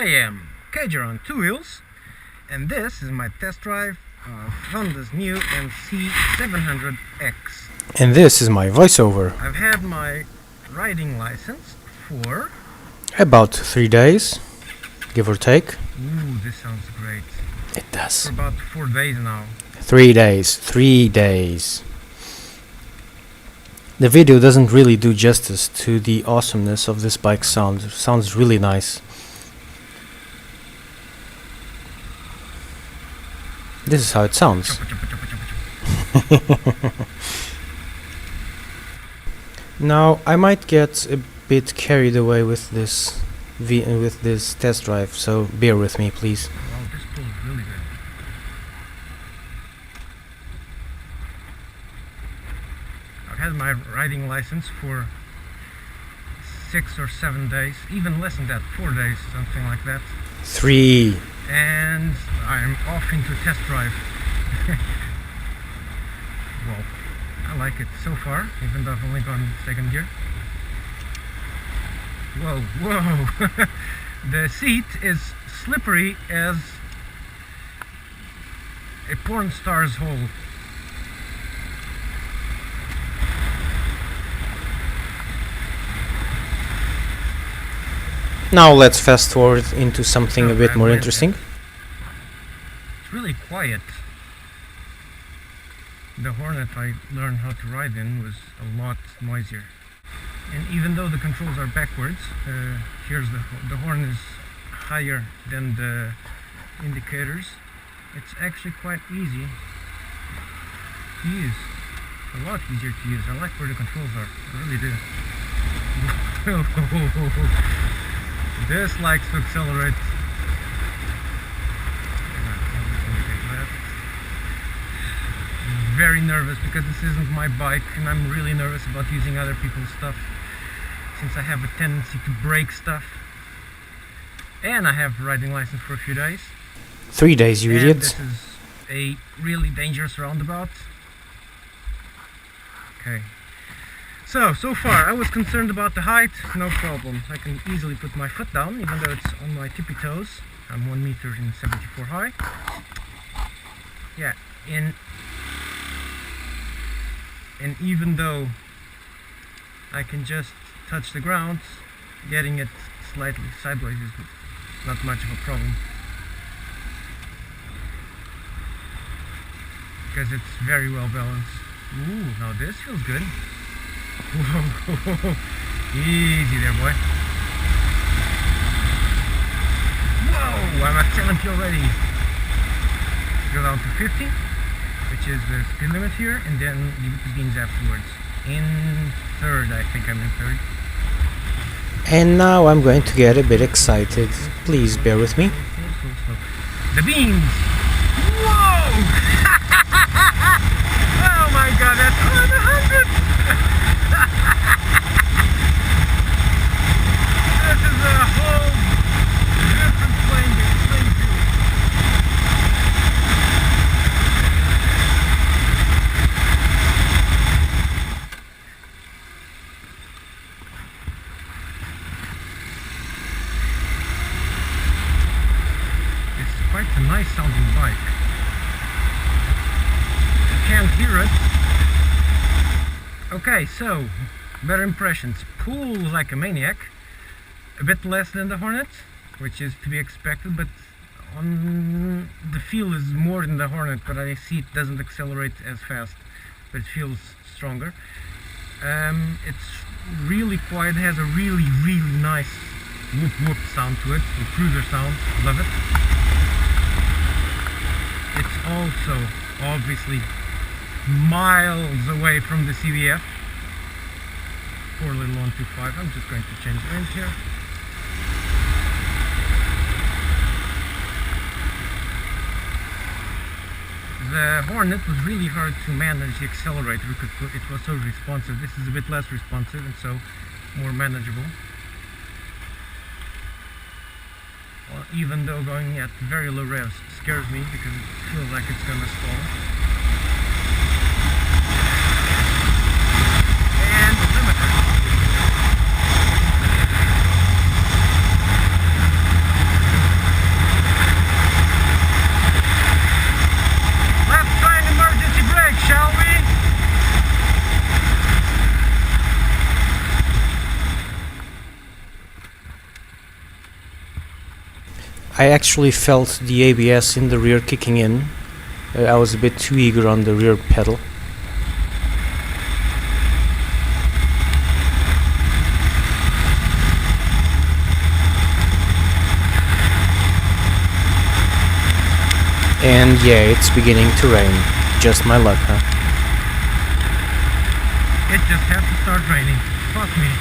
am KTM on two wheels, and this is my test drive of Honda's new NC700x. And this is my voiceover. I've had my riding license for About 3 days, give or take. ooh, this sounds great. It does. For about 4 days now. 3 days. 3 days. The video doesn't really do justice to the awesomeness of this bike sound. It sounds really nice. This is how it sounds. Now I might get a bit carried away with this test drive, so bear with me, please. Wow, this pulls really good. I've had my riding license for 6 or 7 days, even less than that, 4 days, something like that. 3. And I'm off into test drive. Well, I like it so far, even though I've only gone second gear. Whoa, whoa! The seat is slippery as a porn star's hole. Now let's fast forward into something a bit more interesting. It's really quiet. The Hornet I learned how to ride in was a lot noisier. And even though the controls are backwards, here's the horn is higher than the indicators. It's actually quite easy to use. A lot easier to use. I like where the controls are. I really do. This likes to accelerate. Very nervous because this isn't my bike, and I'm really nervous about using other people's stuff since I have a tendency to break stuff. And I have a riding license for a few days. 3 days, you idiot. This is a really dangerous roundabout. Okay. So far I was concerned about the height, no problem. I can easily put my foot down, even though it's on my tippy toes. I'm 1 meter and 74 high. Yeah, and even though I can just touch the ground, getting it slightly sideways is not much of a problem, because it's very well balanced. Ooh, now this feels good. Whoa, easy there, boy. Whoa, I'm at 70 already. Go down to 50, which is the speed limit here, and then leave it begins afterwards. In third, I think I'm in third. And now I'm going to get a bit excited. Please bear with me. Slow. The beams! Whoa! Oh my god, that's 100! This is a whole different playing field. It's quite a nice sounding bike. You can't hear it. Okay, so better impressions. Pulls like a maniac. A bit less than the Hornet, which is to be expected, but on the feel is more than the Hornet, but I see it doesn't accelerate as fast, but it feels stronger. It's really quiet, has a really nice whoop whoop sound to it, the cruiser sound, love it. It's also obviously miles away from the CVF. 4.125. I'm just going to change the range here. The Hornet was really hard to manage the accelerator because it was so responsive. This is a bit less responsive and so more manageable. Well, even though going at very low revs scares me because it feels like it's gonna stall. And the limiter. I actually felt the ABS in the rear kicking in. I was a bit too eager on the rear pedal. And yeah, it's beginning to rain. Just my luck, huh? It just had to start raining. Fuck me.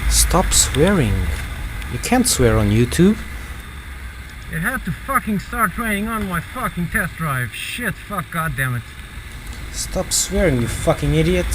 Stop swearing. You can't swear on YouTube. It had to fucking start raining on my fucking test drive. Shit, fuck, goddammit. Stop swearing, you fucking idiot.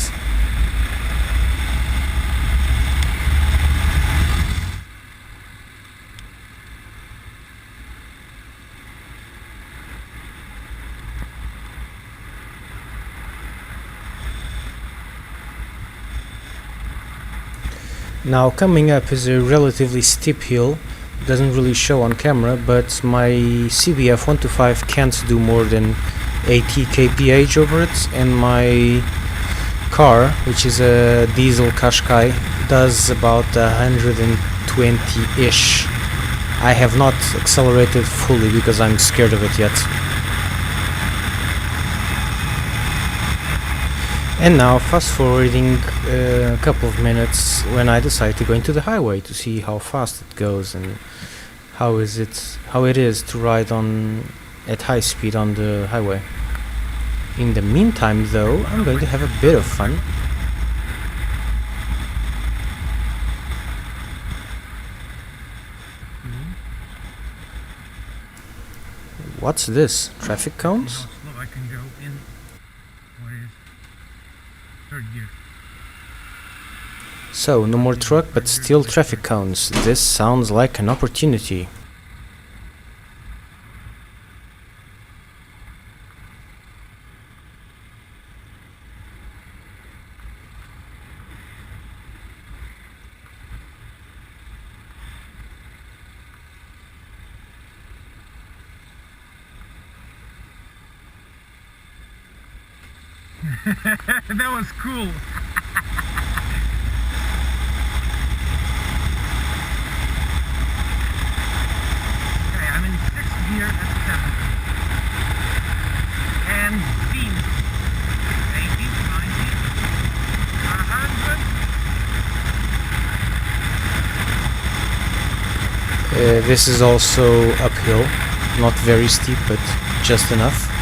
Now coming up is a relatively steep hill. Doesn't really show on camera, but my CBF 125 can't do more than 80 kph over it, and my car, which is a diesel Qashqai, does about 120-ish. I have not accelerated fully because I'm scared of it yet. And now fast forwarding a couple of minutes when I decide to go into the highway to see how fast it goes and how it is to ride on at high speed on the highway. In the meantime though, I'm going to have a bit of fun. What's this? Traffic cones? How slow I can go in what is third gear. So, no more truck, but still traffic cones. This sounds like an opportunity. That was cool. Okay, I'm in 6th gear at 7th. And speed 80, 90, 100. This is also uphill, not very steep, but just enough.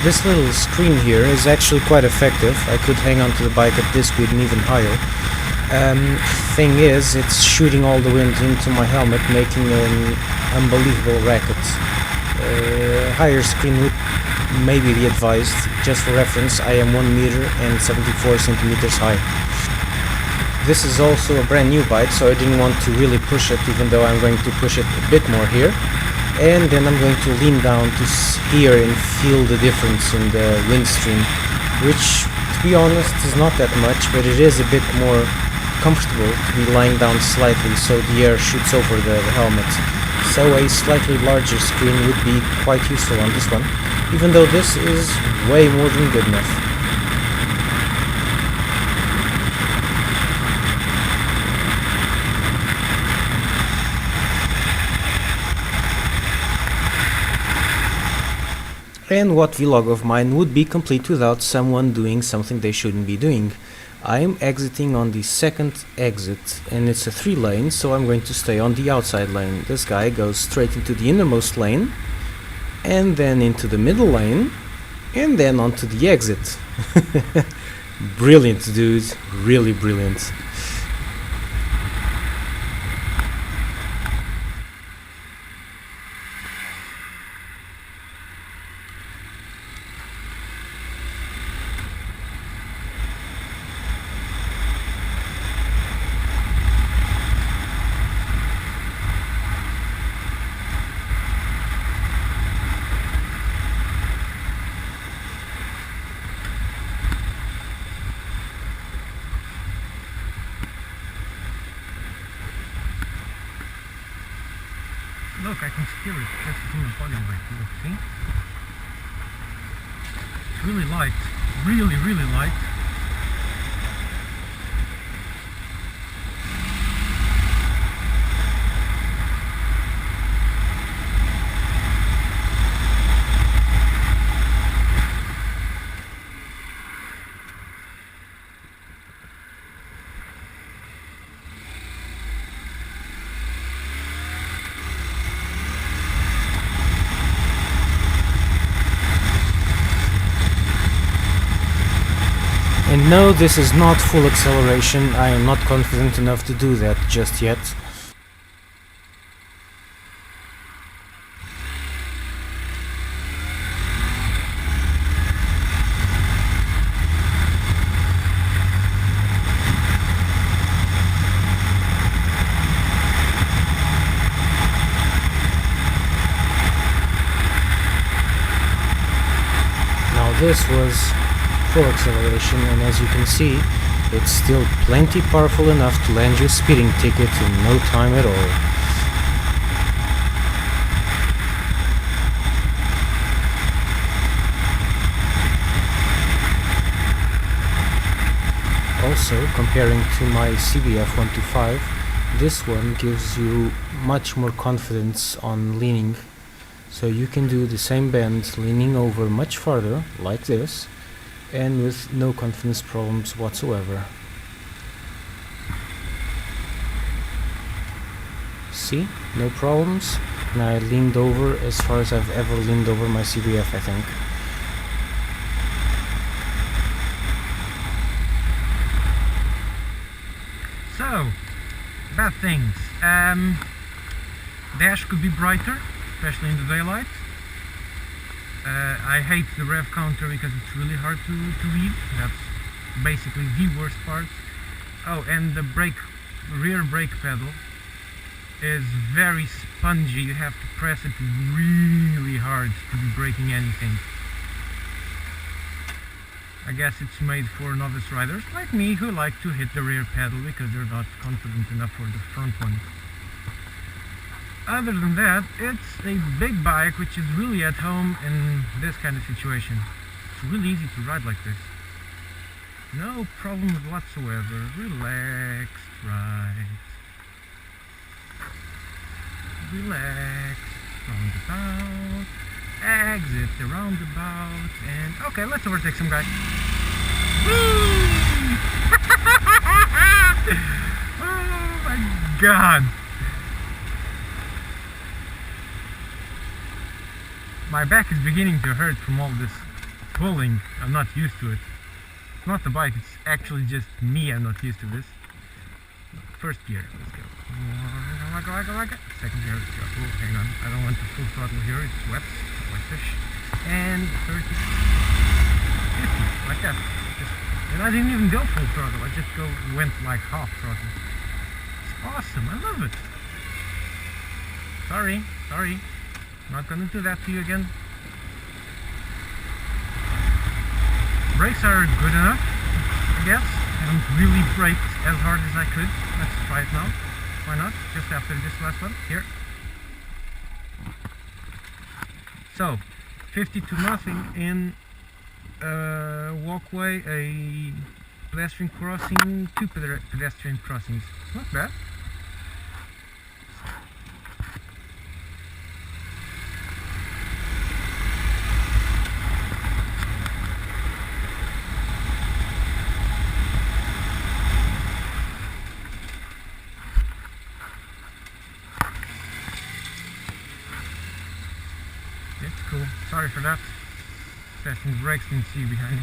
This little screen here is actually quite effective. I could hang on to the bike at this speed and even higher. Thing is, it's shooting all the wind into my helmet, making an unbelievable racket. Higher screen would maybe be advised. Just for reference, I am 1 meter and 74 centimeters high. This is also a brand new bike, so I didn't want to really push it, even though I'm going to push it a bit more here. And then I'm going to lean down to hear and feel the difference in the wind stream, which, to be honest, is not that much, but it is a bit more comfortable to be lying down slightly so the air shoots over the helmet. So a slightly larger screen would be quite useful on this one, even though this is way more than good enough. And what vlog of mine would be complete without someone doing something they shouldn't be doing? I am exiting on the second exit, and it's a 3-lane, so I'm going to stay on the outside lane. This guy goes straight into the innermost lane, and then into the middle lane, and then onto the exit. Brilliant, dude. Really brilliant. can steer it just from the body weight. Look, see? It's really light. Really, really light. And no, this is not full acceleration. I am not confident enough to do that just yet. Now this was full acceleration, and as you can see, it's still plenty powerful enough to land you a speeding ticket in no time at all. Also, comparing to my CBF 125, this one gives you much more confidence on leaning, so you can do the same bend leaning over much farther, like this, and with no confidence problems whatsoever. See? No problems. And I leaned over as far as I've ever leaned over my CBF, I think. So, bad things. Dash could be brighter, especially in the daylight. I hate the rev counter because it's really hard to read. That's basically the worst part. Oh, and the rear brake pedal is very spongy. You have to press it really hard to be braking anything. I guess it's made for novice riders like me who like to hit the rear pedal because they're not confident enough for the front one. Other than that, it's a big bike which is really at home in this kind of situation. It's really easy to ride like this. No problems whatsoever. Relaxed ride. Relaxed. Roundabout. Exit the roundabout. And okay, let's overtake some guy. Woo! Oh my god. My back is beginning to hurt from all this pulling. I'm not used to it. It's not the bike, it's actually just me. I'm not used to this. First gear, let's go. Second gear, let's go. Oh, hang on. I don't want to full throttle here. It's wet, like fish. And 30, 50, like that. And I didn't even go full throttle. I just went like half throttle. It's awesome. I love it. Sorry. Not gonna do that to you again. Brakes are good enough, I guess. I haven't really braked as hard as I could. Let's try it now. Why not? Just after this last one. Here. So, 50 to nothing in a walkway, a pedestrian crossing, two pedestrian crossings. Not bad. It's cool. Sorry for that. Pressing brakes and see behind me.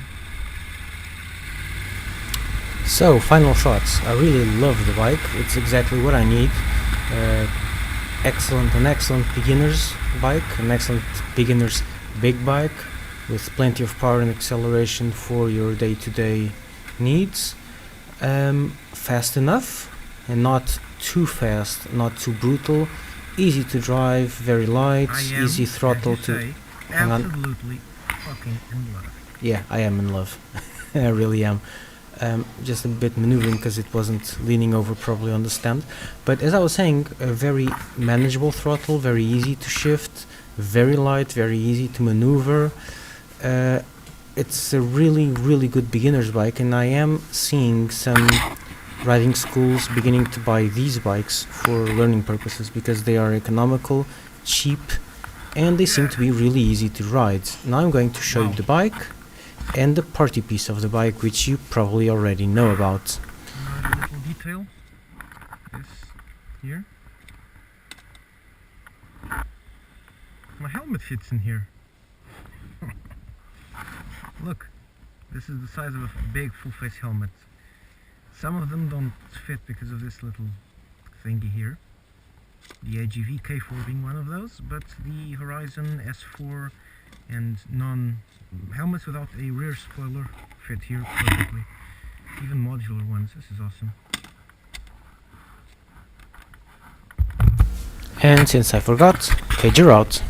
So, final thoughts. I really love the bike. It's exactly what I need. An excellent beginner's bike, an excellent beginner's big bike with plenty of power and acceleration for your day-to-day needs. Fast enough and not too fast, not too brutal. Easy to drive, very light, easy throttle to... Absolutely fucking in love. Yeah, I am in love. I really am. just a bit maneuvering because it wasn't leaning over properly on the stand. But as I was saying, a very manageable throttle, very easy to shift, very light, very easy to maneuver. It's a really good beginner's bike, and I am seeing some riding schools beginning to buy these bikes for learning purposes because they are economical, cheap, and they seem to be really easy to ride. Now I'm going to show you the bike and the party piece of the bike, which you probably already know about. Another little detail, this here. My helmet fits in here. Look, this is the size of a big full-face helmet. Some of them don't fit because of this little thingy here. The AGV K4 being one of those, but the Horizon S4 and helmets without a rear spoiler fit here perfectly. Even modular ones, this is awesome. And since I forgot, cage you're out.